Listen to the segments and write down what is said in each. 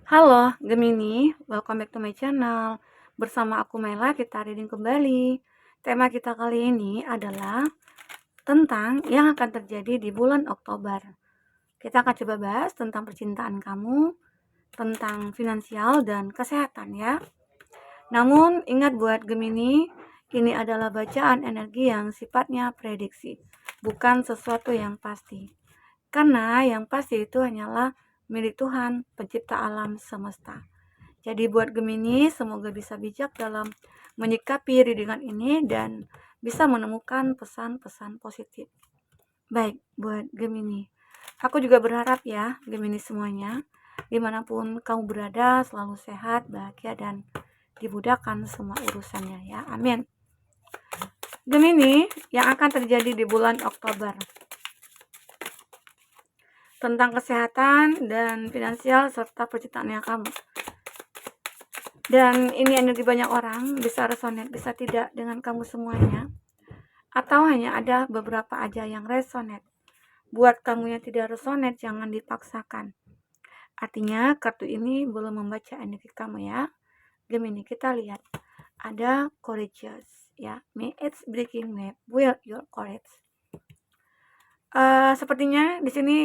Halo Gemini, welcome back to my channel. Bersama aku Mela, kita reading kembali. Tema kita kali ini adalah tentang yang akan terjadi di bulan Oktober. Kita akan coba bahas tentang percintaan kamu, tentang finansial dan kesehatan ya. Namun ingat buat Gemini, ini adalah bacaan energi yang sifatnya prediksi, bukan sesuatu yang pasti. Karena yang pasti itu hanyalah milik Tuhan, pencipta alam semesta. Jadi buat Gemini, semoga bisa bijak dalam menyikapi readingan ini dan bisa menemukan pesan-pesan positif. Baik, buat Gemini. Aku juga berharap ya, Gemini semuanya, dimanapun kamu berada, selalu sehat, bahagia, dan dimudahkan semua urusannya ya. Amin. Gemini, yang akan terjadi di bulan Oktober. Tentang kesehatan dan finansial serta percintaannya kamu. Dan ini energi banyak orang, bisa resonate, bisa tidak dengan kamu semuanya. Atau hanya ada beberapa aja yang resonate. Buat kamu yang tidak resonate, jangan dipaksakan. Artinya kartu ini belum membaca energi kamu ya. Gemini, kita lihat. Ada courageous ya. May it's breaking me. Will your courage. Sepertinya di sini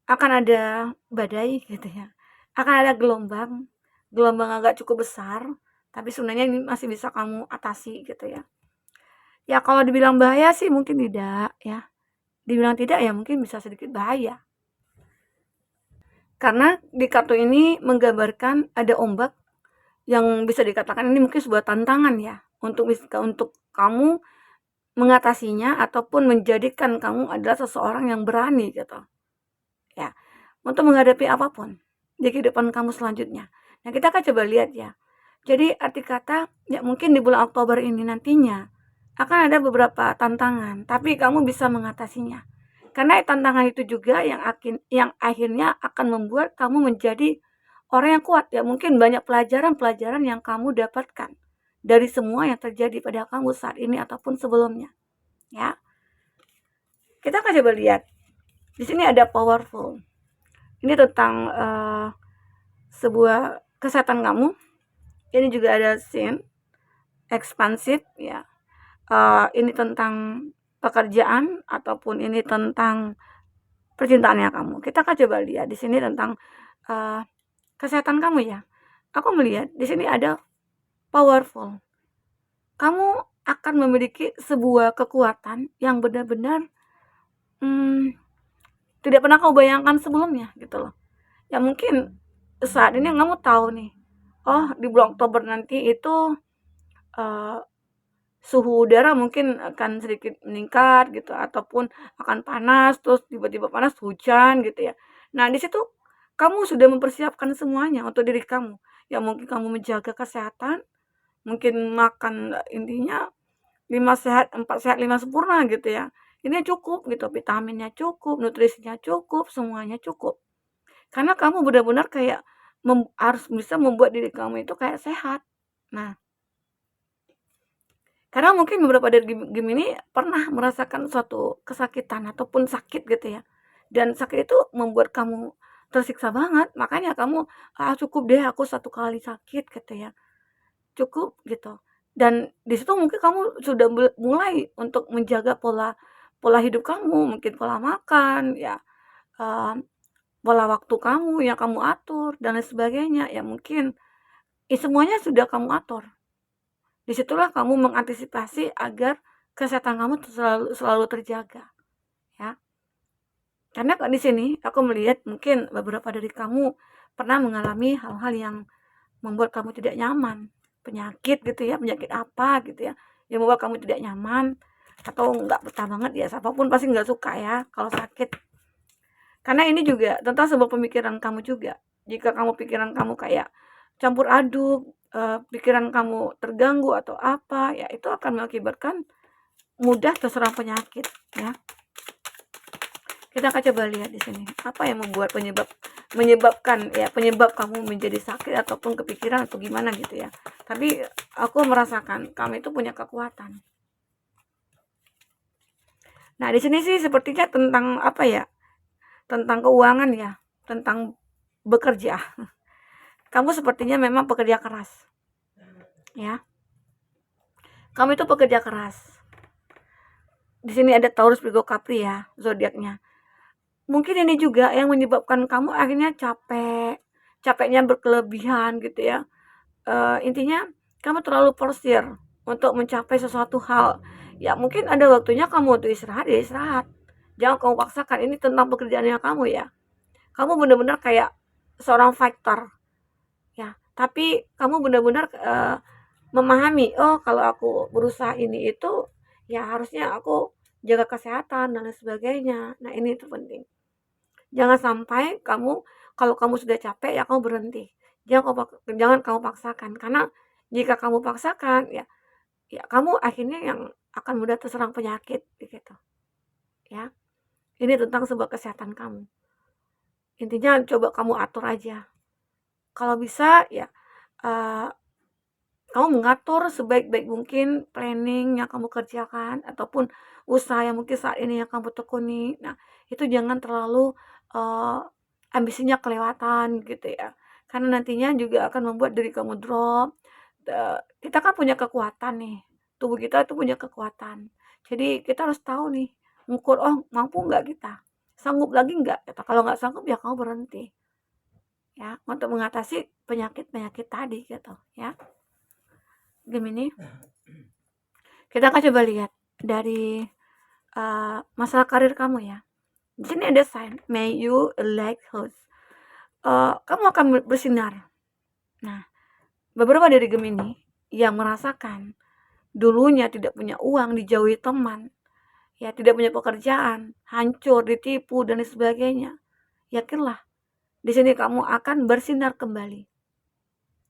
akan ada badai gitu ya. Akan ada gelombang agak cukup besar, tapi sebenarnya ini masih bisa kamu atasi gitu ya. Ya kalau dibilang bahaya sih mungkin tidak ya. Dibilang tidak ya mungkin bisa sedikit bahaya. Karena di kartu ini menggambarkan ada ombak yang bisa dikatakan ini mungkin sebuah tantangan ya untuk kamu mengatasinya ataupun menjadikan kamu adalah seseorang yang berani gitu. Ya, untuk menghadapi apapun di kehidupan kamu selanjutnya. Nah, kita akan coba lihat ya. Jadi arti kata ya mungkin di bulan Oktober ini nantinya akan ada beberapa tantangan, tapi kamu bisa mengatasinya. Karena tantangan itu juga yang akhirnya akan membuat kamu menjadi orang yang kuat ya. Mungkin banyak pelajaran-pelajaran yang kamu dapatkan dari semua yang terjadi pada kamu saat ini ataupun sebelumnya. Ya. Kita akan coba lihat. Di sini ada powerful. Ini tentang sebuah kesehatan kamu. Ini juga ada sin ekspansif ya. Ini tentang pekerjaan ataupun ini tentang percintaannya kamu. Kita akan coba lihat di sini tentang kesehatan kamu ya. Aku melihat di sini ada powerful. Kamu akan memiliki sebuah kekuatan yang benar-benar tidak pernah kau bayangkan sebelumnya gitu loh. Ya mungkin saat ini kamu tahu nih, oh di bulan Oktober nanti itu suhu udara mungkin akan sedikit meningkat gitu ataupun akan panas terus tiba-tiba panas hujan gitu ya. Nah, di situ kamu sudah mempersiapkan semuanya untuk diri kamu. Ya mungkin kamu menjaga kesehatan, mungkin makan intinya 5 sehat, 4 sehat, 5 sempurna gitu ya. Ini cukup gitu, vitaminnya cukup, nutrisinya cukup, semuanya cukup. Karena kamu benar-benar kayak harus bisa membuat diri kamu itu kayak sehat. Nah, karena mungkin beberapa dari Gemini pernah merasakan suatu kesakitan ataupun sakit gitu ya. Dan sakit itu membuat kamu tersiksa banget. Makanya kamu, cukup deh aku 1 kali sakit gitu ya. Cukup gitu. Dan di situ mungkin kamu sudah mulai untuk menjaga pola pola hidup kamu, mungkin pola makan ya, pola waktu kamu yang kamu atur dan lain sebagainya. Ya mungkin semuanya sudah kamu atur. Disitulah kamu mengantisipasi agar kesehatan kamu selalu terjaga, ya. Karena di sini aku melihat mungkin beberapa dari kamu pernah mengalami hal-hal yang membuat kamu tidak nyaman, penyakit gitu ya, penyakit apa gitu ya, yang membuat kamu tidak nyaman atau nggak betah banget ya, siapapun pasti nggak suka ya kalau sakit. Karena ini juga tentang sebuah pemikiran kamu juga. Jika pikiran kamu kayak campur aduk, pikiran kamu terganggu atau apa, ya itu akan mengakibatkan mudah terserang penyakit, ya. Kita akan coba lihat di sini, apa yang membuat penyebab kamu menjadi sakit ataupun kepikiran atau gimana gitu ya. Tapi aku merasakan kamu itu punya kekuatan. Nah, di sini sih sepertinya tentang apa ya? Tentang keuangan ya, tentang bekerja. Kamu sepertinya memang pekerja keras, ya. Kamu itu pekerja keras. Di sini ada Taurus, Virgo, Capri ya, zodiaknya. Mungkin ini juga yang menyebabkan kamu akhirnya capek, capeknya berkelebihan gitu ya. Intinya kamu terlalu forsir untuk mencapai sesuatu hal. Ya mungkin ada waktunya kamu untuk istirahat, ya istirahat. Jangan kamu paksakan, ini tentang pekerjaannya kamu ya. Kamu benar-benar kayak seorang fighter ya. Tapi kamu benar-benar memahami, oh kalau aku berusaha ini itu ya harusnya aku jaga kesehatan dan lain sebagainya. Nah, ini itu penting. Jangan sampai kamu kalau kamu sudah capek ya kamu berhenti. Jangan kamu paksakan karena jika kamu paksakan ya kamu akhirnya yang akan mudah terserang penyakit gitu ya. Ini tentang sebuah kesehatan kamu. Intinya coba kamu atur aja. Kalau bisa ya uh, kamu mengatur sebaik-baik mungkin planning yang kamu kerjakan ataupun usaha yang mungkin saat ini yang kamu tekuni. Nah, itu jangan terlalu uh, ambisinya kelewatan gitu ya. Karena nantinya juga akan membuat diri kamu drop. Kita kan punya kekuatan nih. Tubuh kita itu punya kekuatan. Jadi kita harus tahu nih, ngukur oh mampu nggak kita, sanggup lagi nggak? Kita kalau nggak sanggup ya kamu berhenti ya untuk mengatasi penyakit-penyakit tadi gitu ya. Gemini, kita akan coba lihat dari masalah karir kamu ya. Di sini ada sign, may you like host. Kamu akan bersinar. Nah, beberapa dari Gemini yang merasakan dulunya tidak punya uang, dijauhi teman, ya tidak punya pekerjaan, hancur, ditipu dan sebagainya. Yakinlah, di sini kamu akan bersinar kembali.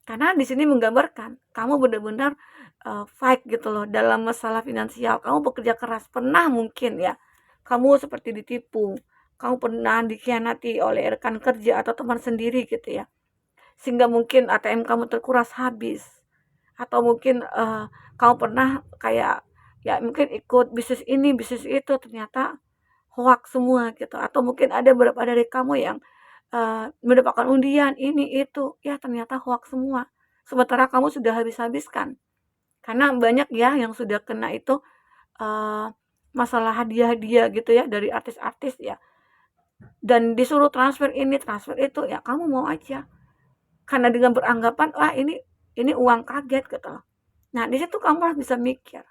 Karena di sini menggambarkan kamu benar-benar fight gitu loh dalam masalah finansial. Kamu bekerja keras, pernah mungkin ya kamu seperti ditipu, kamu pernah dikhianati oleh rekan kerja atau teman sendiri gitu ya. Sehingga mungkin ATM kamu terkuras habis. Atau mungkin kamu pernah kayak ya mungkin ikut bisnis ini, bisnis itu, ternyata hoax semua gitu. Atau mungkin ada beberapa dari kamu yang mendapatkan undian ini itu, ya ternyata hoax semua. Sementara kamu sudah habis-habiskan. Karena banyak ya yang sudah kena itu masalah hadiah-hadiah gitu ya dari artis-artis ya. Dan disuruh transfer ini, transfer itu, ya kamu mau aja. Karena dengan beranggapan, wah ini uang kaget gitu loh. Nah, di situ kamu harus bisa mikir,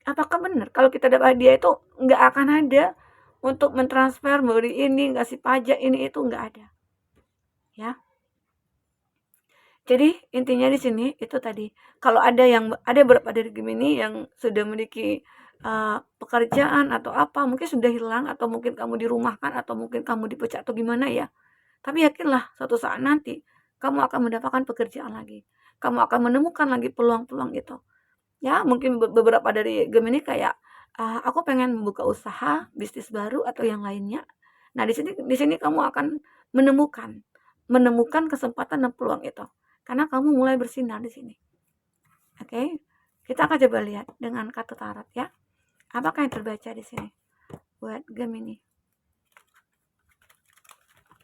apakah benar kalau kita dapat hadiah itu nggak akan ada untuk mentransfer, memberi ini, ngasih pajak ini itu nggak ada. Ya. Jadi intinya di sini itu tadi, kalau ada beberapa dari Gemini yang sudah memiliki pekerjaan atau apa, mungkin sudah hilang atau mungkin kamu dirumahkan atau mungkin kamu dipecat atau gimana ya. Tapi yakinlah suatu saat nanti kamu akan mendapatkan pekerjaan lagi. Kamu akan menemukan lagi peluang-peluang itu. Ya, mungkin beberapa dari Gemini kayak aku pengen membuka usaha, bisnis baru atau yang lainnya. Nah, di sini kamu akan menemukan kesempatan dan peluang itu. Karena kamu mulai bersinar di sini. Oke. Kita akan coba lihat dengan kartu tarot ya. Apakah yang terbaca di sini buat Gemini?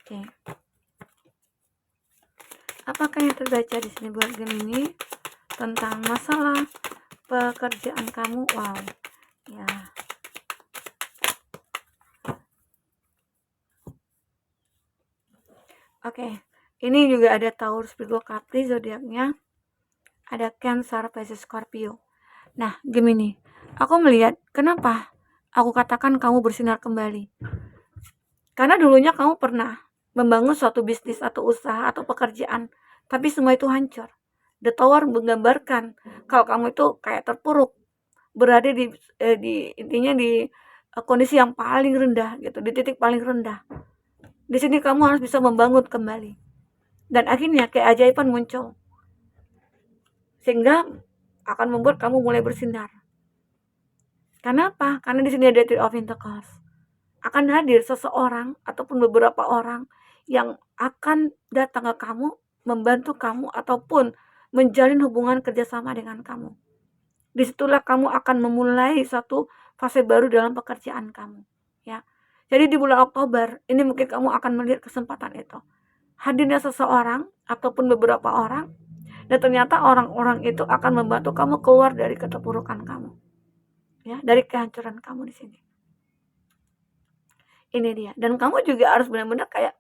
Oke. Apakah yang terbaca di sini buat Gemini tentang masalah pekerjaan kamu? Wow. Ya. Oke. Ini juga ada Taurus, Virgo, Capri zodiaknya. Ada Cancer, Pisces, Scorpio. Nah, Gemini, aku melihat kenapa aku katakan kamu bersinar kembali. Karena dulunya kamu pernah membangun suatu bisnis atau usaha atau pekerjaan, tapi semua itu hancur. The Tower menggambarkan kalau kamu itu kayak terpuruk, berada di intinya di kondisi yang paling rendah gitu, di titik paling rendah. Di sini kamu harus bisa membangun kembali. Dan akhirnya keajaiban muncul. Sehingga akan membuat kamu mulai bersinar. Kenapa? Karena di sini ada Three of Pentacles. Akan hadir seseorang ataupun beberapa orang yang akan datang ke kamu, membantu kamu ataupun menjalin hubungan kerjasama dengan kamu. Disitulah kamu akan memulai satu fase baru dalam pekerjaan kamu. Ya. Jadi di bulan Oktober ini mungkin kamu akan melihat kesempatan itu. hadirnya seseorang ataupun beberapa orang, dan ternyata orang-orang itu akan membantu kamu keluar dari keterpurukan kamu, ya, dari kehancuran kamu di sini. Ini dia. Dan kamu juga harus benar-benar kayak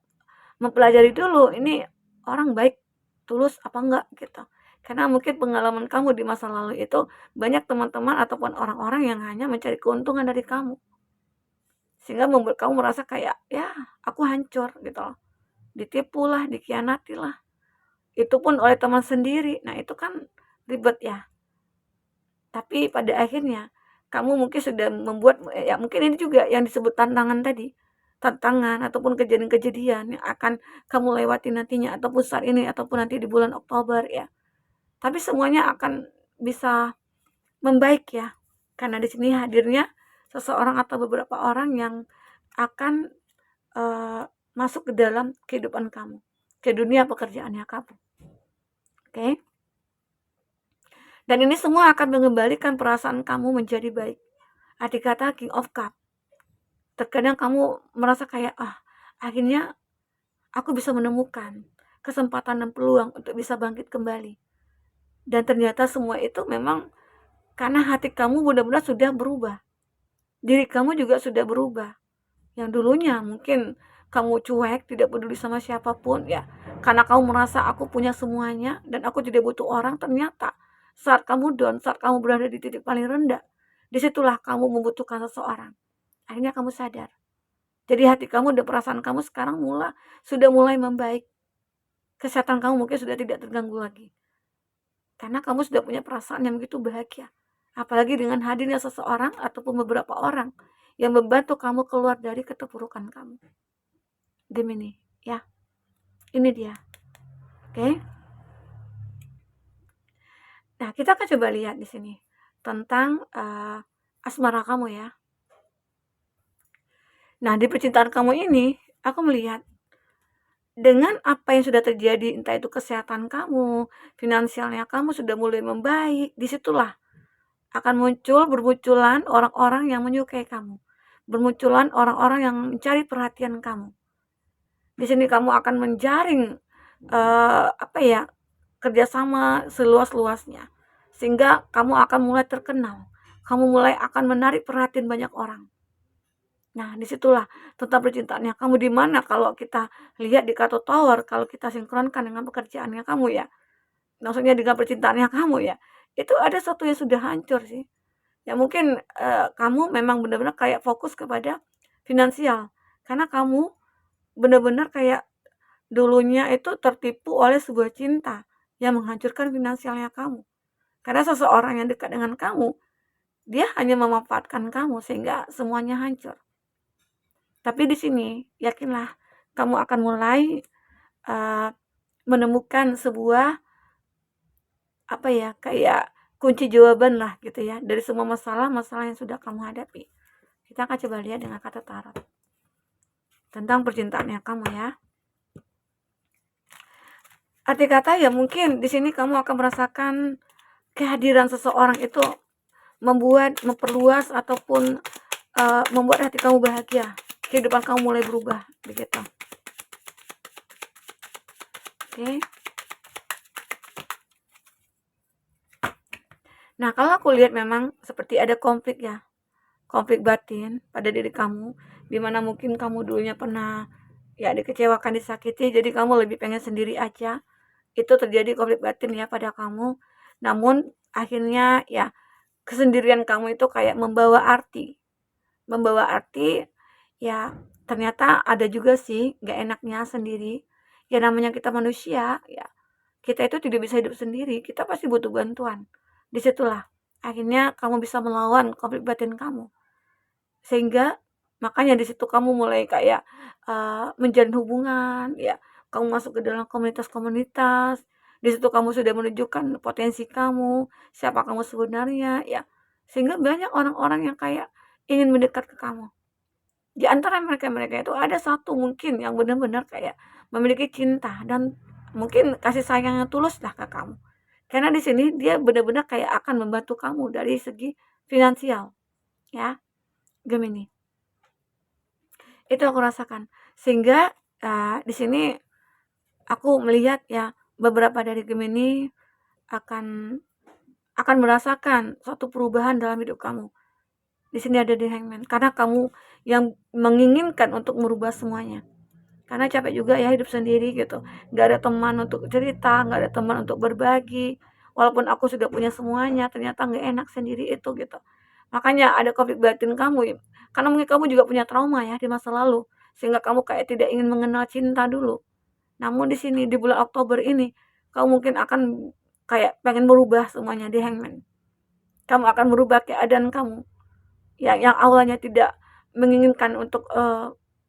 mempelajari dulu, ini orang baik, tulus apa enggak gitu. Karena mungkin pengalaman kamu di masa lalu itu banyak teman-teman ataupun orang-orang yang hanya mencari keuntungan dari kamu. Sehingga membuat kamu merasa kayak, ya aku hancur gitu loh. Ditipu lah, dikhianati lah. Itu pun oleh teman sendiri. Nah itu kan ribet ya. Tapi pada akhirnya kamu mungkin sudah membuat, ya mungkin ini juga yang disebut tantangan tadi. Tantangan ataupun kejadian-kejadian yang akan kamu lewati nantinya ataupun saat ini ataupun nanti di bulan Oktober ya. Tapi semuanya akan bisa membaik ya. Karena di sini hadirnya seseorang atau beberapa orang yang akan masuk ke dalam kehidupan kamu, ke dunia pekerjaannya kamu. Oke? Dan ini semua akan mengembalikan perasaan kamu menjadi baik. Arti kata King of Cup. Terkadang kamu merasa kayak, akhirnya aku bisa menemukan kesempatan dan peluang untuk bisa bangkit kembali. Dan ternyata semua itu memang karena hati kamu benar-benar sudah berubah. Diri kamu juga sudah berubah. Yang dulunya mungkin kamu cuek, tidak peduli sama siapapun ya. Karena kamu merasa aku punya semuanya dan aku tidak butuh orang, ternyata saat kamu down, saat kamu berada di titik paling rendah, disitulah kamu membutuhkan seseorang. Akhirnya kamu sadar. Jadi hati kamu dan perasaan kamu sekarang sudah mulai membaik. Kesehatan kamu mungkin sudah tidak terganggu lagi. Karena kamu sudah punya perasaan yang begitu bahagia. Apalagi dengan hadirnya seseorang ataupun beberapa orang yang membantu kamu keluar dari keterpurukan kamu. Gemini, ya. Ini dia. Oke. Nah, kita akan coba lihat di sini tentang asmara kamu ya. Nah, di percintaan kamu ini, aku melihat dengan apa yang sudah terjadi, entah itu kesehatan kamu, finansialnya kamu sudah mulai membaik, disitulah akan bermunculan orang-orang yang menyukai kamu. Bermunculan orang-orang yang mencari perhatian kamu. Di sini kamu akan menjaring kerjasama seluas-luasnya. Sehingga kamu akan mulai terkenal. Kamu mulai akan menarik perhatian banyak orang. Nah, disitulah tentang percintaannya kamu, di mana kalau kita lihat di Kato Tower, kalau kita sinkronkan dengan pekerjaannya kamu ya, maksudnya dengan percintaannya kamu ya, itu ada satu yang sudah hancur sih. Ya mungkin kamu memang benar-benar kayak fokus kepada finansial, karena kamu benar-benar kayak dulunya itu tertipu oleh sebuah cinta yang menghancurkan finansialnya kamu. Karena seseorang yang dekat dengan kamu, dia hanya memanfaatkan kamu sehingga semuanya hancur. Tapi di sini yakinlah kamu akan mulai menemukan sebuah kayak kunci jawaban lah gitu ya dari semua masalah-masalah yang sudah kamu hadapi. Kita akan coba lihat dengan kata tarot tentang percintaannya kamu ya. Arti kata ya mungkin di sini kamu akan merasakan kehadiran seseorang itu memperluas ataupun membuat hati kamu bahagia. Kehidupan kamu mulai berubah begitu. Oke. Nah, kalau aku lihat memang seperti ada konflik ya. Konflik batin pada diri kamu, di mana mungkin kamu dulunya pernah ya dikecewakan, disakiti, jadi kamu lebih pengen sendiri aja. Itu terjadi konflik batin ya pada kamu. Namun akhirnya ya kesendirian kamu itu kayak membawa arti. Membawa arti ya ternyata ada juga sih gak enaknya sendiri. Ya namanya kita manusia ya. Kita itu tidak bisa hidup sendiri, kita pasti butuh bantuan. Disitulah akhirnya kamu bisa melawan konflik batin kamu. Sehingga makanya di situ kamu mulai kayak menjalin hubungan ya, kamu masuk ke dalam komunitas-komunitas, di situ kamu sudah menunjukkan potensi kamu, siapa kamu sebenarnya ya, sehingga banyak orang-orang yang kayak ingin mendekat ke kamu. Di antara mereka-mereka itu ada satu mungkin yang benar-benar kayak memiliki cinta dan mungkin kasih sayang yang tulus lah ke kamu. Karena di sini dia benar-benar kayak akan membantu kamu dari segi finansial ya. Gemini. Itu aku rasakan. Sehingga di sini aku melihat ya beberapa dari Gemini akan merasakan suatu perubahan dalam hidup kamu. Di sini ada The Hangman, karena kamu yang menginginkan untuk merubah semuanya. Karena capek juga ya hidup sendiri gitu. Nggak ada teman untuk cerita, nggak ada teman untuk berbagi. Walaupun aku sudah punya semuanya, ternyata nggak enak sendiri itu gitu. Makanya ada konflik batin kamu ya. Karena mungkin kamu juga punya trauma ya di masa lalu. Sehingga kamu kayak tidak ingin mengenal cinta dulu. Namun di sini di bulan Oktober ini, kamu mungkin akan kayak pengen merubah semuanya di Hangman. Kamu akan merubah keadaan kamu yang awalnya tidak menginginkan untuk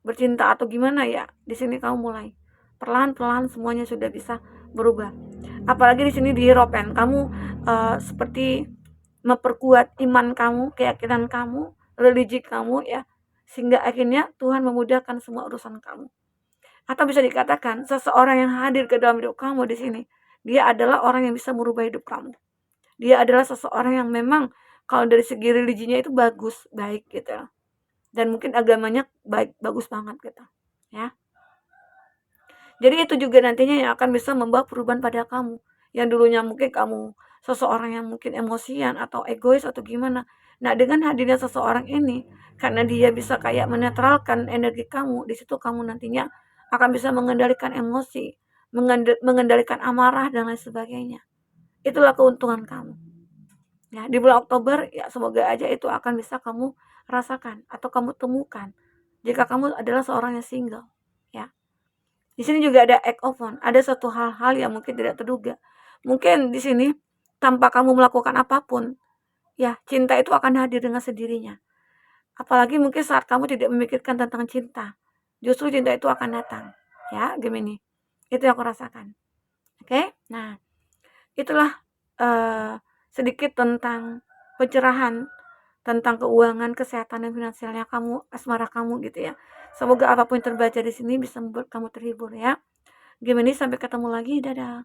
bercinta atau gimana ya. Di sini kamu mulai perlahan-perlahan semuanya sudah bisa berubah. Apalagi di sini di Hierophant, kamu seperti memperkuat iman kamu, keyakinan kamu, religi kamu ya, sehingga akhirnya Tuhan memudahkan semua urusan kamu. Atau bisa dikatakan seseorang yang hadir ke dalam hidup kamu di sini, dia adalah orang yang bisa merubah hidup kamu. Dia adalah seseorang yang memang kalau dari segi religinya itu bagus, baik gitu. Dan mungkin agamanya baik, bagus banget gitu. Ya. Jadi itu juga nantinya yang akan bisa membawa perubahan pada kamu. Yang dulunya mungkin kamu seseorang yang mungkin emosian atau egois atau gimana. Nah, dengan hadirnya seseorang ini, karena dia bisa kayak menetralkan energi kamu, di situ kamu nantinya akan bisa mengendalikan emosi, mengendalikan amarah dan lain sebagainya. Itulah keuntungan kamu. Ya, di bulan Oktober ya semoga aja itu akan bisa kamu rasakan atau kamu temukan jika kamu adalah seorang yang single, ya. Di sini juga ada act of one, ada suatu hal-hal yang mungkin tidak terduga. Mungkin di sini tanpa kamu melakukan apapun, ya cinta itu akan hadir dengan sendirinya. Apalagi mungkin saat kamu tidak memikirkan tentang cinta, justru cinta itu akan datang. Ya, Gemini. Itu yang aku rasakan. Oke? Nah, itulah sedikit tentang pencerahan tentang keuangan, kesehatan, dan finansialnya kamu, asmara kamu gitu ya. Semoga apapun yang terbaca di sini bisa membuat kamu terhibur ya. Gemini, sampai ketemu lagi. Dadah.